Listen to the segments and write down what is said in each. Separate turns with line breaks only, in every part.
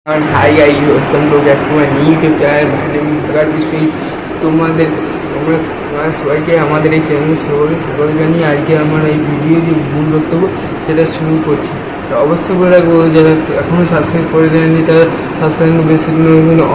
Hi guys, welcome to back to my YouTube channel. My name is Bhagat Biswai. তোমরা সবাইকে আমাদের এই channel স্বাগত জানিয়ে আজকে আমার এই ভিডিও যে ভুল বক্তব্য সেটা শুরু করছি। তো অবশ্যই করে রাখবো যারা এখনও সাবস্ক্রাইব করে দেয়নি তারা সাবস্ক্রাইব বেশি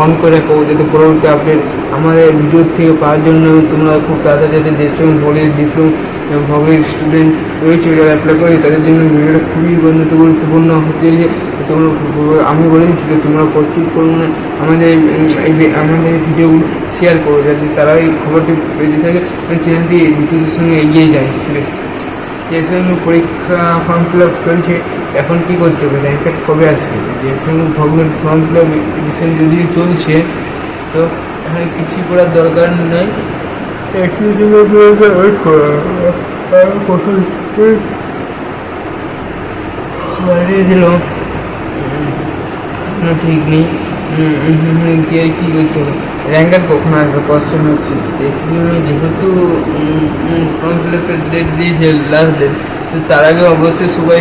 অন করে রাখবো যাতে পরবর্তী আপডেট আমার এই ভিডিওর থেকে পাওয়ার জন্য তোমরা খুব তাড়াতাড়ি যাতে যেসব বলে ডিপ্লোম ভগের স্টুডেন্ট রয়েছে যারা অ্যাপ্লাই করে তাদের জন্য ভিডিওটা খুবই গুরুত্বপূর্ণ হতে তোমরা আমি বলে দিচ্ছি যে তোমরা প্রচুর পরিমাণে আমাদের আমাদের ভিডিওগুলো শেয়ার করো যাতে তারা এই খবরটি পেতে থাকে চ্যানেলটি দ্রুততার সঙ্গে এগিয়ে যায়। বেশ যে সঙ্গে পরীক্ষা ফর্ম ফিল আপ চলছে এখন কী করতে হবে, র্যাঙ্ক কার্ড কবে আসবে? যে সঙ্গে ভগ্নের ফর্ম ফিল আপ এডিশন যদিও চলছে তো এখানে কিছুই করার দরকার নেই, একই দিল ঠিক নেই। কী করতে হবে, র্যাঙ্ক কার্ড কখন আসবে কোশ্চেন হচ্ছে যেহেতু ফর্ম ফিল আপের ডেট দিয়েছে লাস্ট ডেট, তো তার আগে অবশ্যই সবাই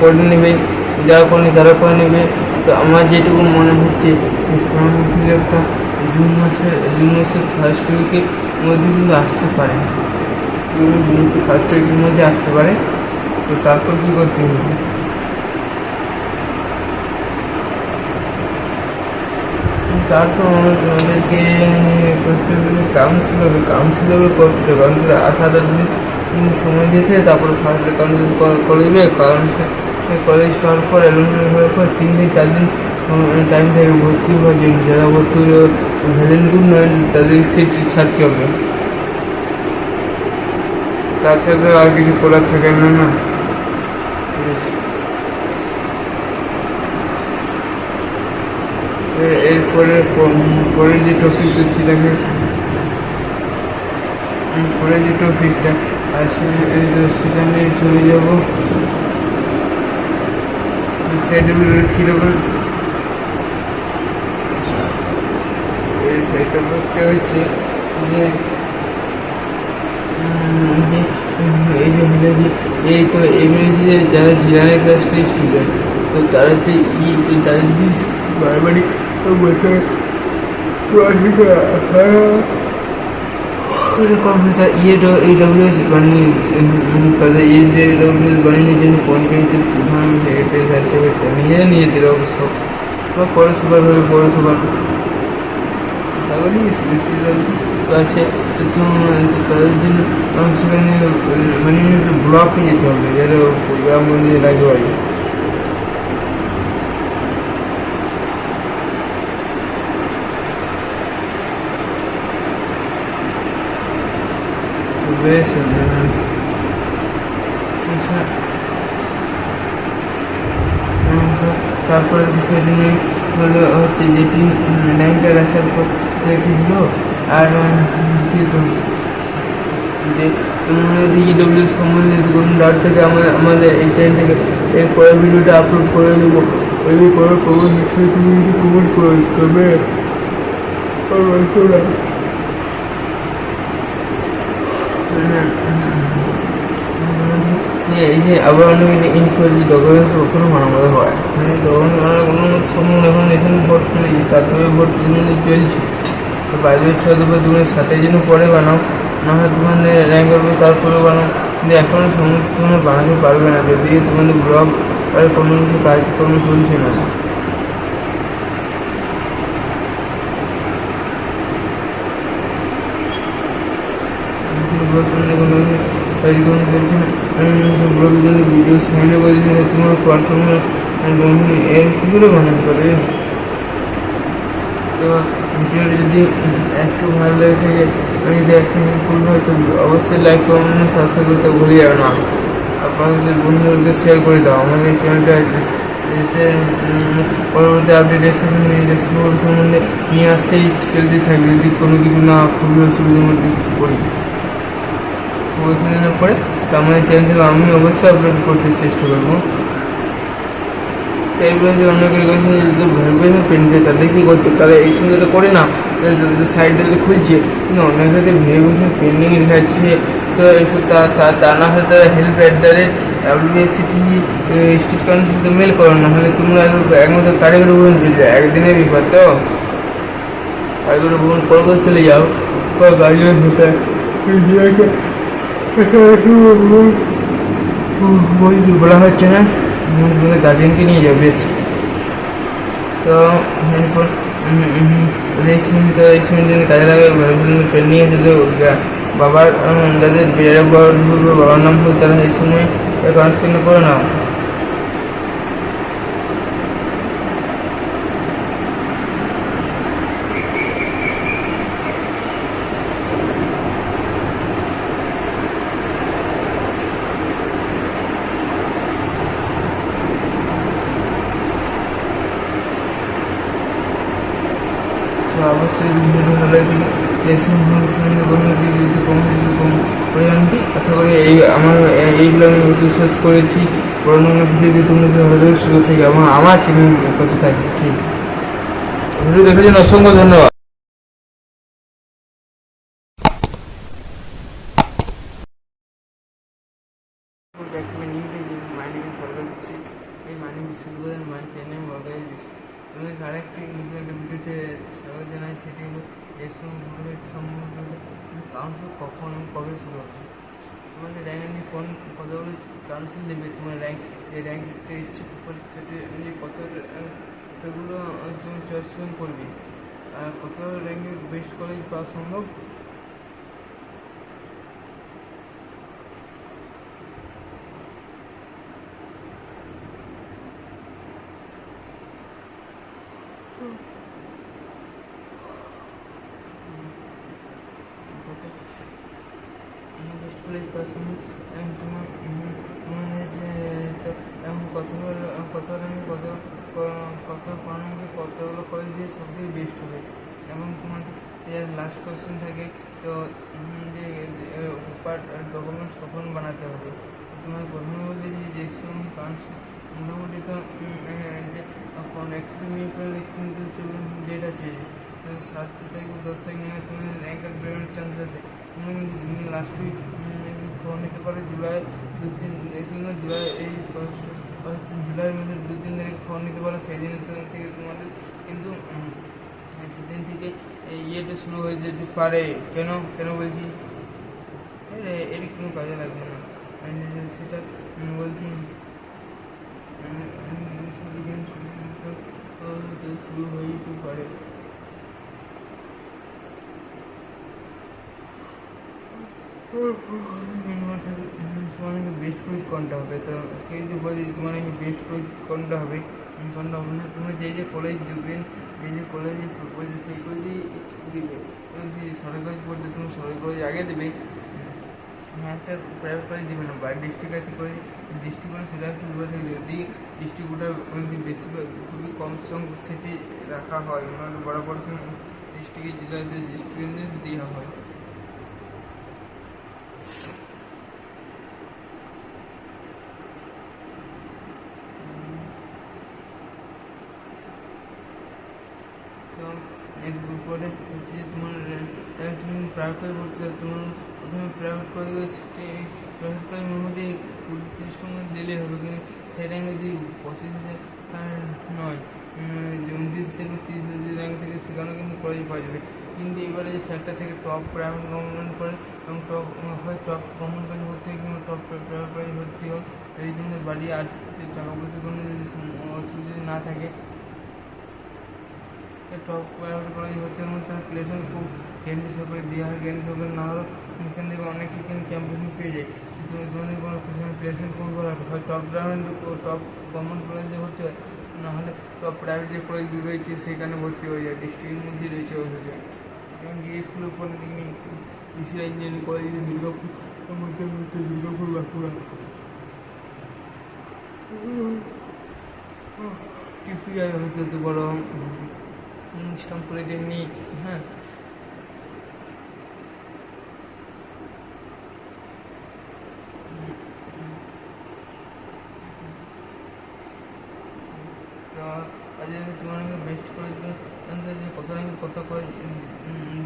করে নেবে, যারা করে তারা করে নেবে। তো আমার যেটুকু মনে হচ্ছে ফর্ম ফিল আপটা জুন মাসের ফার্স্ট উইকের মধ্যে কিন্তু আসতে পারে, জুন মাসের ফার্স্ট উইকের মধ্যে আসতে পারে। তো তারপর কী করতে হবে, তারপর আমাদেরকে করতে হবে কাউন্সিল করতে হবে, কারণ 8 দিন সময় দিয়েছে। তারপরে ফার্স্ট কাউন্সিল করে দেবে, কলেজ পাওয়ার পর অ্যাডমিশন হওয়ার পর 3-4 দিন টাইম থাকে ভর্তি হওয়ার জন্য। যারা ভর্তি ভ্যালেন্ট গ্রুপ নয় তাদের সিট ছাড়তে হবে, তাছাড়া আর কিছু করার থাকে না। এরপরে পরে যে টপিকটা আছে সেখানে চলে যাব। সেটা হচ্ছে যে এই তো এমনি যারা জিরানের ক্লাসের স্টুডেন্ট তো তারা তাদের যে বারবারই বছর EWS বানিয়ে তাদের EWS বানিয়ে জন্য পঞ্চায়েতের প্রধান সেক্রেটারি সার্টিফিকেট নিয়ে দিল অবশ্য বা পৌরসভার আছে। তো তাদের জন্য সেখানে মানে একটা ব্লকে যেতে হবে যারা গ্রাম পঞ্চায়েত আগে বাড়ি। বেশ আচ্ছা, তারপরের বিষয়টি হলো হচ্ছে যেটি র্যাঙ্ক কার্ড আসার পর যেটি হলো। আর দ্বিতীয়ত যে তোমরা যদি EWS সম্বন্ধে কোনো ডাউট থাকে আমাদের এই চ্যানেল থেকে এর পরের ভিডিওটা আপলোড করে দেবো, ওই করে কমেন্ট নিশ্চয়ই তুমি যদি কমেন্ট করে দিতে হবে। এই যে আবার অনেক ইনকোয়ারি ডকুমেন্টস কখনো মানামাতে হয়, মানে ডকুমেন্ট মানার কোনো সম্ভব এখন এখানে ভোট চলেছে, তারপরে ভোট চলছে। তো বাইরে 6 সাথে জন্য পরে বানাও, না হয় তোমাদের র্যাঙ্ক করবে তারপরে বানাও, কিন্তু এখনও সমস্ত বানাতে পারবে না যদি তোমাদের ব্লগ আর কোনো কিছু কাজকর্ম চলছে না। কাজকর্ম চলছে না, ব্লগের জন্য ভিডিও সাইনে করেছে না, তোমার প্ল্যাটফর্ম এর কী করে বানাতে পারবে? তো ভিডিওটি যদি একটু ভালো লেগে থাকে, আমি যদি একটু হেল্পফুল হয় তো অবশ্যই লাইক কমেন্ট সাবস্ক্রাইব করতে ভুলে যাবে না। আপনাদের বন্ধুদেরকে শেয়ার করে দাও। আমাদের চ্যানেলটা এসে পরবর্তী আপডেট সম্বন্ধে নিয়ে আসতেই চলতে থাকবে। যদি কোনো কিছু না খুবই অসুবিধার মধ্যে কিছু করি না পরে তো আমাদের চ্যানেল থেকে আমি অবশ্যই আপলোড করতে চেষ্টা করবো। তো এগুলো যে অনেকের কাছে ভেরিফিকেশন পেন্ডিং তাদের কী করতে, তারা এই সঙ্গে তো করে না, সাইডে খুলছে কিন্তু অনেক ক্ষেত্রে ভেরিফিকেশন পেন্ডিং দেখাচ্ছে। তো তা না হলে তারা help@ WBSCT স্টেট কাউন্সিল তো মেল করো, না হলে তোমরা একমাত্র কারিগরি ভবন চলে যাও, একদিনের ব্যাপার তো। কারিগরি ভবন কলকাতা চলে যাও, গার্জিয়ান হতে বলা হচ্ছে না, গার্জিয়ানকে নিয়ে যাও বেশ। তো এরপর রেসমেন্ট কাজে লাগে, ট্রেনিং আছে তো বাবার যাদের বাবার নাম হোক তারা এই সময় কানেকশন করে নাও। তো অবশ্যই ভিডিওটি ভালো লাগে, যদি কম পরিমাণটি আশা করি এইগুলো আমি শেষ করেছি। অন্য ভিডিওতে তোমাদের হয়তো সুযোগ থেকে আমার চ্যানেল কাছে থাকি। ঠিক, ভিডিও দেখার জন্য অসংখ্য ধন্যবাদ। আরেকটি ভিডিওতে স্বাগত জানাই, সেটি হলো কাউন্সিল কখন কবে শুরু হবে। তোমাদের র্যাঙ্ক নিয়ে কোন কতগুলো কাউন্সিল দেবে, তোমার র্যাঙ্ক যে র্যাঙ্ক দেখতে এসছে সেটি অনুযায়ী কতগুলো তুমি চয়েস করবে, আর কত র্যাঙ্কে বেস্ট কলেজ পাওয়া সম্ভব। বেস্ট কলেজ পাওয়ার সময় তোমাদের যে কত র্যাঙ্কে কতগুলো কলেজ দিয়ে সব থেকে বেস্ট হবে, এবং তোমাদের লাস্ট কোয়েশ্চেন থাকে তো যে ডকুমেন্টস কখন বানাতে হবে। তোমার প্রথমে বলতে যে কাউন্সিল মোটামুটি তো অ্যাকচুয়ালি মেয়ে করে কিন্তু ডেট আছে 7 তারিখ 10 তারিখ নিয়ে তোমার র্যাঙ্কের বেরোনোর চান্স আছে। তোমরা কিন্তু লাস্ট উইক খবর নিতে পারো, জুলাই জুলাইয়ের মধ্যে 2-3 তারিখ খবর নিতে পারো। সেই দিনের থেকে তোমাদের কিন্তু সেদিন থেকে ইয়েটা শুরু হয়ে যেতে পারে। কেন বলছি, এর কোনো কাজে লাগবে না, সেটা বলছি শুরু হয়ে যেতে পারে। তোমাকে বেস্ট কলেজ কোনটা হবে, তো কিন্তু বলি তোমার বেস্ট কলেজ কোনটা হবে না। তুমি যে কলেজ দেবেন, যে কলেজে পড়বে সেই কলেজেই দেবে। তুমি যদি সরকারি কলেজ পড়তে তুমি সরকারি কলেজ আগে দেবে, একটা প্রাইভেট কলেজ দেবে না। বা ডিস্ট্রিক্ট আছে কলেজ, ডিস্ট্রিক্ট কলেজ সেটা একটু দূরে থেকে দেবে। দিয়ে ডিস্ট্রিক্টটা বেশিরভাগ খুবই কম সংখ্যক সেটি রাখা হয়, মানে বড় বড় ডিস্ট্রিক্টের জেলাতে ডিস্ট্রিক্টে দেওয়া হয়। তো এরপরে হচ্ছে যে তুমি প্রাইভেট কলেজ পড়তে, তোমার প্রথমে প্রাইভেট কলেজ মোটামুটি 20-30টার মধ্যে দিলেই হবে, কিন্তু সেই টাইমে যদি 25,000 নয় 29 থেকে 30 র্যাঙ্ক থেকে সেখানেও কিন্তু কলেজ পাওয়া যাবে। কিন্তু এবারে যে ফ্যাক্টর থেকে টপ প্রাইভেট গভর্নমেন্ট কলেজ এবং টপ গভর্নমেন্ট কলেজ ভর্তি হয় কিংবা টপ প্রাইভেট কলেজ ভর্তি হয়, এই জন্য বাড়ি আর টাকা পয়সা কোনো অসুবিধা না থাকে, টপ প্রাইভেট কলেজ ভর্তি হওয়ার মধ্যে তার প্লেসমেন্ট খুব গ্যারান্টি সরকারে দেওয়া হয়। গ্যারান্টি সরকারে না হলেও সেখান থেকে অনেক কিন্তু ক্যাম্পাসিং পেয়ে যায়। তোমাদের কোনো প্লেসমেন্ট কোন করা হয়, টপ গভর্নমেন্ট কলেজে ভর্তি হয়, না হলে টপ প্রাইভেট যে কলেজগুলো রয়েছে সেখানে ভর্তি হয়ে যায়, ডিস্ট্রিক্টের মধ্যেই রয়েছে ওষুধে। এবং যে স্কুলের polytechnic ECI engineering college Durgapur মধ্যে দুর্গাপুর বাঁকুড়া টিপিআই হতে বড় ইনস্টম পলিটেকনিক। হ্যাঁ, তো আজ তোমার বেস্ট কলেজ কত র্যাঙ্কে কত কলেজ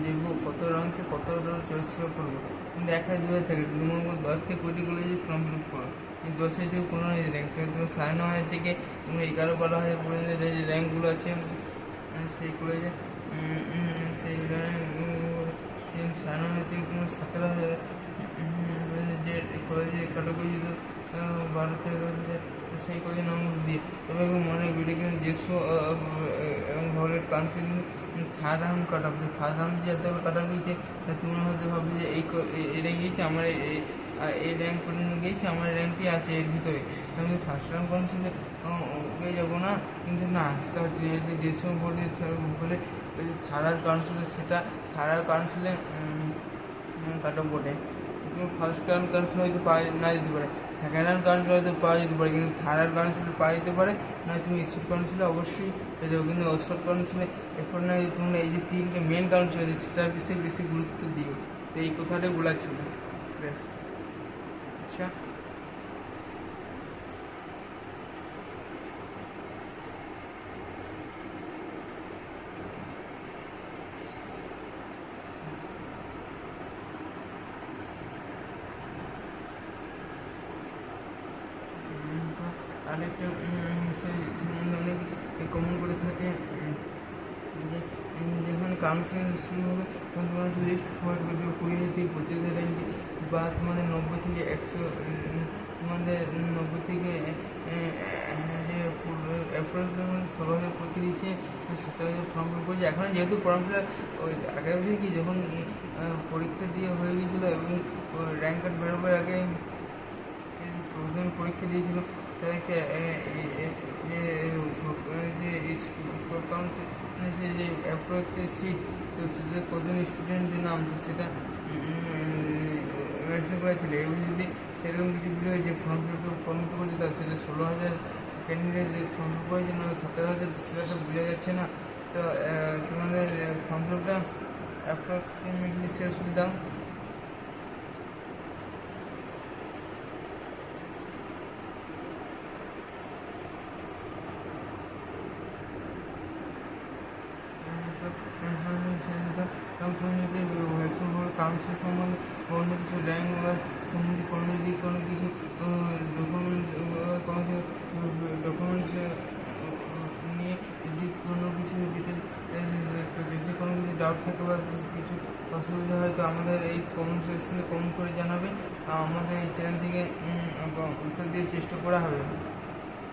দেবো, কত র্যাঙ্কে কত চয়েস করবো, কিন্তু 1,000 2,000 থাকে, তুমি 10 থেকে 20 কলেজে ফর্ম ফিল আপ করো, কিন্তু 10 থেকে 15 র্যাঙ্ক, তুমি 9,500 থেকে তুমি 11-12,000 পর্যন্ত যে র্যাঙ্কগুলো আছে সেই কলেজে সেই র্যাঙ্ক 9,500 থেকে তুমি 17,000 যে কলেজে ক্যাটাগরি যেত 12-13,000 সেই কলেজে নম্বর দিয়ে, তবে মনে ভিডিও কিন্তু যেসব হলের কাউন্সিলিং থার্ড রাউন্ড কাটা হবে, ফার্স্ট রাউন্ড যে এত কাটা গিয়েছে তুমি হয়তো ভাববে যে এটা গিয়েছে আমার এই র্যাঙ্ক পর্যন্ত গিয়েছে, আমার র্যাঙ্কটি আছে এর ভিতরে, আমি ফার্স্ট রাউন্ড কাউন্সিলে হয়ে যাবো না, কিন্তু না, সেটা হচ্ছে যেসব বলে বলে থার্ড রাউন্ড কাউন্সিলে, সেটা থার্ড রাউন্ড কাউন্সিলে কাট অফ বোর্ডে তুমি ফার্স্ট রাউন্ড কাউন্সিল হয়তো পাওয়া না যেতে পারে, সেকেন্ড রাউন্ড কাউন্সিল হয়তো পাওয়া যেতে পারে, কিন্তু থার্ড রাউন্ড কাউন্সিলে পাওয়া যেতে পারে না, তুমি স্পোর্ট কাউন্সিলে অবশ্যই পেয়ে যাবো, কিন্তু স্পোর্ট কাউন্সিলে এরপর না তোমরা এই যে 3টে মেন কাউন্সিল আছে সেটার বিষয়ে বেশি গুরুত্ব দিও, তো এই কথাটাই বলা ছিল। বেশ, আচ্ছা আরেকটা বিষয় সম্বন্ধে অনেক কমন করে থাকে যে যখন কাউন্সিলিং শুরু হবে তখন তোমার লিস্ট ফরওয়ার্ড করবে 20 থেকে 25 র্যাঙ্কে, বা তোমাদের 90 থেকে 100, তোমাদের 90 থেকে যে অ্যাপ্রক্সিমেটলি 16,000 পরীক্ষা দিয়েছে, 17,000 ফর্ম ফিল করেছে। এখন যেহেতু ফর্ম ফিল ওই আগের বছর কি যখন পরীক্ষা দিয়ে হয়ে গিয়েছিলো এবং র্যাঙ্ক কার্ড বেরোবার আগে প্রথম পরীক্ষা দিয়েছিল, তাদেরকে যে কাউন্সিল সে যে অ্যাপ্রোচ সিট, তো সেটা কতজন স্টুডেন্টের নাম, তো সেটা মেনশন করা ছিল। এগুলো যদি সেরকম কিছু ভিডিও যে ফর্ম ফিল করছে, তার সেটা 16,000 ক্যান্ডিডেট যে ফর্ম ফিল করেছে না 17,000, সেটা তো বোঝা যাচ্ছে না। তো তোমাদের ফর্ম ফিলটা অ্যাপ্রক্সিমেটলি শেষ হয়ে দাও। কাউন্সিল সম্বন্ধে অন্য কিছু র্যাঙ্ক বা সম্বন্ধে কোনো কিছু ডকুমেন্টস নিয়ে যদি কোনো কিছু ডিটেল, যদি কোনো কিছু ডাউট থাকে বা কিছু অসুবিধা হয়, তো আমাদের এই কমেন্ট সেকশনে কমেন্ট করে জানাবে, আমাদের এই চ্যানেল থেকে উত্তর দিয়ে চেষ্টা করা হবে।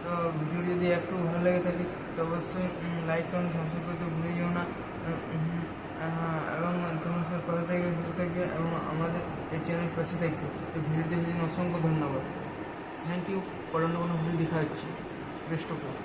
তো ভিডিও যদি একটু ভালো লেগে থাকে তো অবশ্যই লাইক করুন, সাবস্ক্রাইব করতে ভুলে যেও না, এবং তোমার সাথে কথা থেকে ভালো থাকবে এবং আমাদের এই চ্যানেল পাশে থাকবে। তো ভিডিও দেখার জন্য অসংখ্য ধন্যবাদ। Thank you. পরে অন্য কোনো ভিডিও দেখা হচ্ছে। Best of lakh.